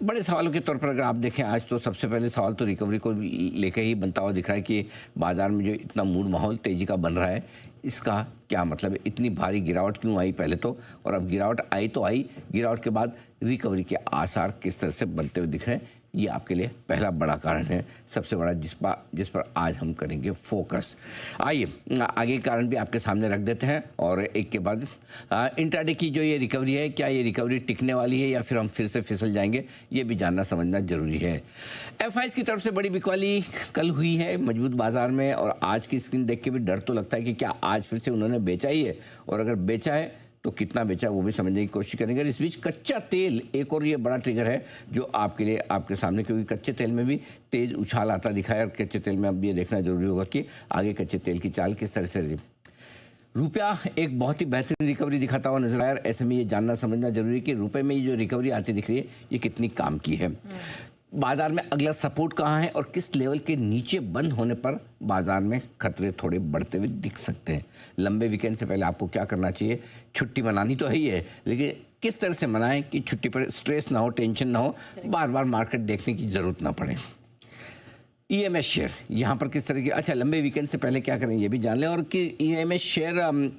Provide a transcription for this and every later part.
बड़े सवालों के तौर पर अगर आप देखें आज तो सबसे पहले सवाल तो रिकवरी को लेकर ही बनता हुआ दिख रहा है कि बाजार में जो इतना मूड माहौल तेजी का बन रहा है, इसका क्या मतलब है? इतनी भारी गिरावट क्यों आई पहले तो, और अब गिरावट आई तो आई, गिरावट के बाद रिकवरी के आसार किस तरह से बनते हुए दिख रहे हैं, ये आपके लिए पहला बड़ा कारण है, सबसे बड़ा जिस पर आज हम करेंगे फोकस। आइए आगे के कारण भी आपके सामने रख देते हैं और एक के बाद इंट्राडे की जो ये रिकवरी है, क्या ये रिकवरी टिकने वाली है या फिर हम फिर से फिसल जाएंगे, ये भी जानना समझना जरूरी है। एफआईज की तरफ से बड़ी बिकवाली कल हुई है मजबूत बाजार में, और आज की स्क्रीन देख के भी डर तो लगता है कि क्या आज फिर से उन्होंने बेचा ही है, और अगर बेचा है तो कितना बेचा वो भी समझने की कोशिश करेंगे। इस बीच कच्चा तेल एक और ये बड़ा ट्रिगर है जो आपके लिए आपके सामने, क्योंकि कच्चे तेल में भी तेज उछाल आता दिखा है, और कच्चे तेल में अब ये देखना जरूरी होगा कि आगे कच्चे तेल की चाल किस तरह से रही। रुपया एक बहुत ही बेहतरीन रिकवरी दिखाता हुआ नजर आया, ऐसे में ये जानना समझना जरूरी है कि रुपए में ये जो रिकवरी आती दिख रही है ये कितनी काम की है। बाजार में अगला सपोर्ट कहाँ है और किस लेवल के नीचे बंद होने पर बाजार में खतरे थोड़े बढ़ते हुए दिख सकते हैं। लंबे वीकेंड से पहले आपको क्या करना चाहिए? छुट्टी मनानी तो है ही है, लेकिन किस तरह से मनाएं कि छुट्टी पर स्ट्रेस ना हो, टेंशन ना हो, बार बार मार्केट देखने की जरूरत ना पड़े। ईएमएस शेयर यहाँ पर किस तरह की, अच्छा लंबे वीकेंड से पहले क्या करें ये भी जान लें, और कि ईएमएस शेयर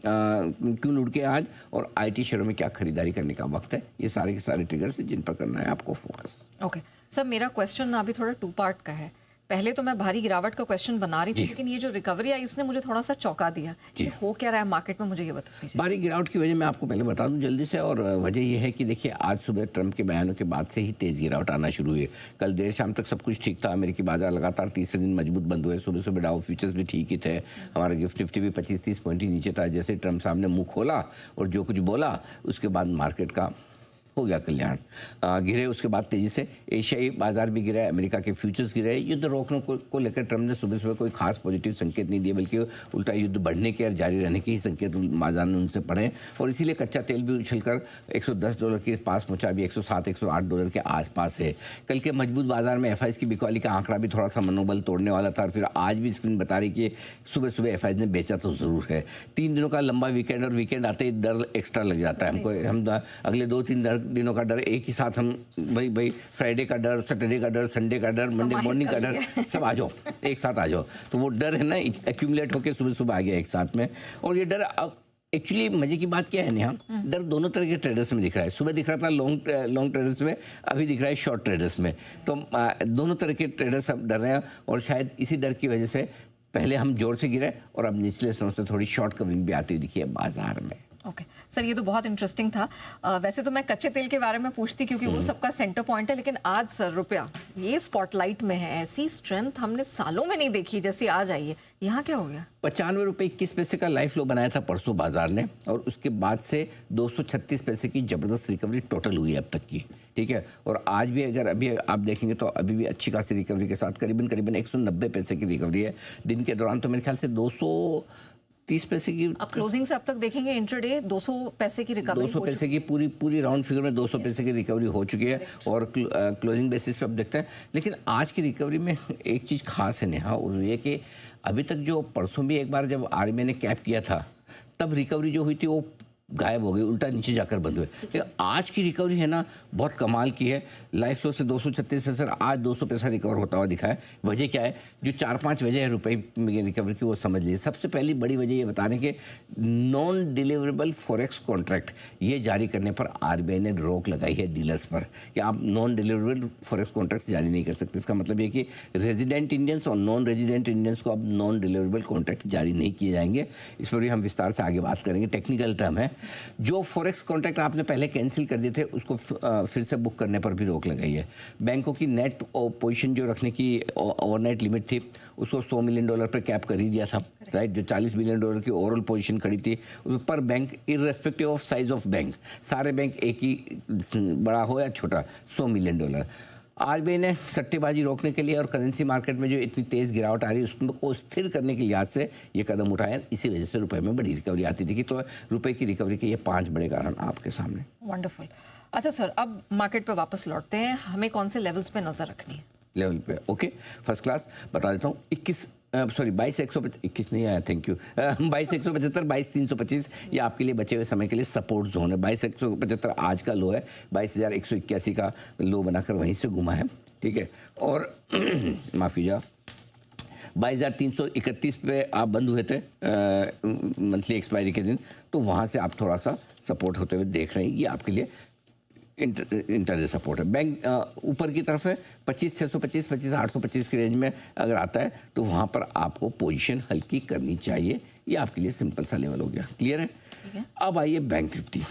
क्यों लुढ़ के आज, और आईटी शेयरों में क्या खरीदारी करने का वक्त है, ये सारे के सारे ट्रिगर्स हैं जिन पर करना है आपको फोकस। ओके सर, मेरा क्वेश्चन अभी थोड़ा 2 पार्ट का है। पहले तो मैं भारी गिरावट का क्वेश्चन बना रही थी, लेकिन ये जो रिकवरी आई इसने मुझे थोड़ा सा चौंका दिया कि हो क्या रहा है मार्केट में, मुझे ये बता दीजिए। भारी गिरावट की वजह मैं आपको पहले बता दूं जल्दी से, और वजह यह है कि देखिए आज सुबह ट्रंप के बयानों के बाद से ही तेज गिरावट आना शुरू हुई है। कल देर शाम तक सब कुछ ठीक था, अमेरिकी बाजार लगातार तीसरे दिन मजबूत बंद हुए, सुबह सुबह डाउ फ्यूचर्स भी ठीक ही थे, हमारा गिफ्ट निफ्टी भी 25-30 पॉइंट ही नीचे था। जैसे ट्रंप साहब ने मुंह खोला और जो कुछ बोला उसके बाद मार्केट का हो गया कल्याण, गिरे। उसके बाद तेजी से एशियाई बाजार भी गिरा, अमेरिका के फ्यूचर्स गिरे। युद्ध रोकने को लेकर ट्रंप ने सुबह सुबह कोई खास पॉजिटिव संकेत नहीं दिए, बल्कि उल्टा युद्ध बढ़ने के और जारी रहने के ही संकेत बाजार ने उनसे पढ़े, और इसीलिए कच्चा तेल भी उछलकर $110 के पास पहुंचा, अभी $107-108 के आसपास है। कल के मजबूत बाजार में एफआईज की बिकवाली का आंकड़ा भी थोड़ा सा मनोबल तोड़ने वाला था, और फिर आज भी स्क्रीन बता रही कि सुबह सुबह एफआईज ने बेचा तो जरूर है। 3 दिनों का लंबा वीकेंड, और वीकेंड आते ही डर एक्स्ट्रा लग जाता है हमको। हम अगले 2-3 दिनों का डर एक ही साथ, हम भाई फ्राइडे का डर, सैटरडे का डर, संडे का डर, मंडे मॉर्निंग का डर, सब आ जाओ एक साथ आ जाओ, तो वो डर है ना एक्यूमुलेट होकर सुबह सुबह आ गया एक साथ में। और ये डर एक्चुअली मजे की बात क्या है नेहा, डर दोनों तरह के ट्रेडर्स में दिख रहा है। सुबह दिख रहा था लॉन्ग ट्रेडर्स में, अभी दिख रहा है शॉर्ट ट्रेडर्स में, तो दोनों तरह के ट्रेडर्स अब डर रहे हैं, और शायद इसी डर की वजह से पहले हम जोर से गिरे और अब निचले स्तरों से थोड़ी शॉर्ट कवरिंग भी आती दिखी है बाजार में। ओके सर, ये तो बहुत इंटरेस्टिंग था। वैसे तो मैं कच्चे तेल के बारे में पूछती क्योंकि वो सबका सेंटर पॉइंट है, लेकिन आज सर रुपया ये स्पॉटलाइट में है। ऐसी स्ट्रेंथ हमने सालों में नहीं देखी जैसी आज आई है, यहाँ क्या हो गया? $95.21 का लाइफ लो बनाया था परसों बाजार ने, और उसके बाद से 236 पैसे की जबरदस्त रिकवरी टोटल हुई है अब तक की, ठीक है। और आज भी अगर अभी आप देखेंगे तो अभी भी अच्छी खासी रिकवरी के साथ करीबन 190 पैसे की रिकवरी है। दिन के दौरान तो मेरे ख्याल से 230 पैसे की, अब क्लोजिंग से अब तक देखेंगे इंट्राडे 200 पैसे की रिकवरी, 200 पैसे की पूरी राउंड फिगर में 200 पैसे की रिकवरी हो चुकी है, और क्लोजिंग बेसिस पे अब देखते हैं। लेकिन आज की रिकवरी में एक चीज़ खास है नेहा, और ये कि अभी तक जो परसों भी एक बार जब आरबीआई ने कैप किया था तब रिकवरी जो हुई थी वो गायब हो गई, उल्टा नीचे जाकर बंद हुए। लेकिन आज की रिकवरी है ना बहुत कमाल की है। लाइफ लो से 236 पैसे, आज 200 पैसा रिकवर होता हुआ दिखा है। वजह क्या है? जो 4-5 वजह है रुपए में रिकवरी की, वो समझ लीजिए। सबसे पहली बड़ी वजह ये बता रहे हैं कि नॉन डिलीवरेबल फॉरेक्स कॉन्ट्रैक्ट ये जारी करने पर आरबीआई ने रोक लगाई है डीलर्स पर, कि आप नॉन डिलीवरेबल फॉरेक्स कॉन्ट्रैक्ट जारी नहीं कर सकते। इसका मतलब ये कि रेजिडेंट इंडियंस और नॉन रेजिडेंट इंडियंस को अब नॉन डिलीवरेबल कॉन्ट्रैक्ट जारी नहीं किए जाएंगे। इस पर भी हम विस्तार से आगे बात करेंगे, टेक्निकल टर्म है। जो फॉरेक्स कॉन्ट्रैक्ट आपने पहले कैंसिल कर दिए थे उसको फिर से बुक करने पर भी रोक लगाई है। बैंकों की नेट पोजीशन जो रखने की ओवरनाइट लिमिट थी उसको $100 मिलियन पर कैप कर ही दिया था, राइट। जो $40 बिलियन की ओवरऑल पोजीशन खड़ी थी पर bank, irrespective of size of bank, सारे बैंक एक ही, बड़ा हो या छोटा, $100 मिलियन। आरबीआई ने सट्टेबाजी रोकने के लिए और करेंसी मार्केट में जो इतनी तेज गिरावट आ रही है उसको स्थिर करने के लिहाज से ये कदम उठाया। इसी वजह से रुपए में बड़ी रिकवरी आती थी। तो रुपए की रिकवरी के ये 5 बड़े कारण आपके सामने। वंडरफुल। अच्छा सर, अब मार्केट पे वापस लौटते हैं, हमें कौन से लेवल्स पे नजर रखनी है? लेवल पे ओके, फर्स्ट क्लास बता देता हूँ। सॉरी 22,121 नहीं आया, थैंक यू। 22,175, 22,325 ये आपके लिए बचे हुए समय के लिए सपोर्ट जोन है। 22,175 आज का लो है, 22,181 का लो बनाकर वहीं से घुमा है, ठीक है। और माफ़ कीजिएगा, 22,331 पे आप बंद हुए थे मंथली एक्सपायरी के दिन, तो वहाँ से आप थोड़ा सा सपोर्ट होते हुए देख रहे हैं। ये आपके लिए इंटर सपोर्ट है। बैंक ऊपर की तरफ है 25,625, 25,825 की रेंज में अगर आता है तो वहाँ पर आपको पोजीशन हल्की करनी चाहिए। ये आपके लिए सिंपल सा लेवल हो गया, क्लियर है। अब आइए बैंक निफ्टी।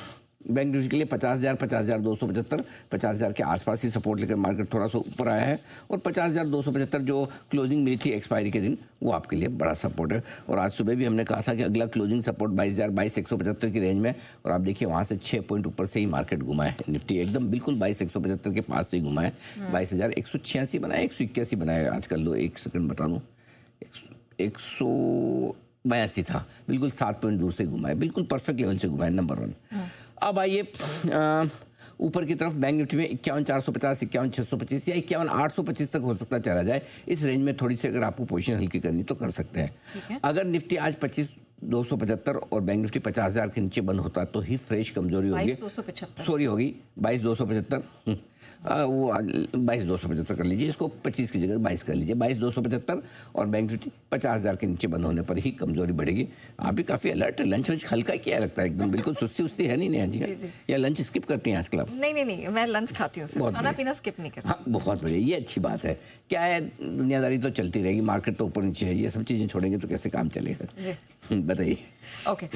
बैंक निफ्टी के लिए 50,000, 50,275, 50,000 के आसपास ही सपोर्ट लेकर मार्केट थोड़ा सा ऊपर आया है। और 50,275 जो क्लोजिंग मिली थी एक्सपायरी के दिन, वो आपके लिए बड़ा सपोर्ट है। और आज सुबह भी हमने कहा था कि अगला क्लोजिंग सपोर्ट 22,175 की रेंज में, और आप देखिए वहाँ से 6 पॉइंट ऊपर से ही मार्केट घुमा है। निफ्टी एकदम बिल्कुल 22,175 के पास से ही घुमा है। 22,186 बनाया, 181 बनाया आज का लो। एक सेकंड बता दूँ, 182 था, बिल्कुल 7 पॉइंट दूर से घुमा है, बिल्कुल परफेक्ट लेवल से घुमा है, नंबर 1। अब आइए ऊपर की तरफ बैंक निफ्टी में 51,450, 51,625 या 51,825 तक हो सकता है चला जाए। इस रेंज में थोड़ी सी अगर आपको पोजीशन हल्की करनी तो कर सकते हैं। अगर निफ्टी आज 25,275 और बैंक निफ्टी 50,000 के नीचे बंद होता है तो ही फ्रेश कमजोरी होगी, 22,275 सॉरी होगी 22,275, वो 22,275 कर लीजिए, इसको 25 की जगह 22 कर लीजिए, 22,275 और बैंक निफ्टी 50,000 के नीचे बंद होने पर ही कमजोरी बढ़ेगी। आप भी काफ़ी अलर्ट है, लंच वंच हल्का किया लगता है एकदम, बिल्कुल सुस्ती उस्ती है नहीं नेहा जी, या लंच स्किप करती हैं आजकल आप? नहीं, मैं लंच खाती हूँ, खाना पीना स्किप नहीं करती। हाँ बहुत बढ़िया, ये अच्छी बात है। क्या है, दुनियादारी तो चलती रहेगी, मार्केट तो ऊपर नीचे है, ये सब चीज़ें छोड़ेंगे तो कैसे काम चलेगा, बताइए। ओके।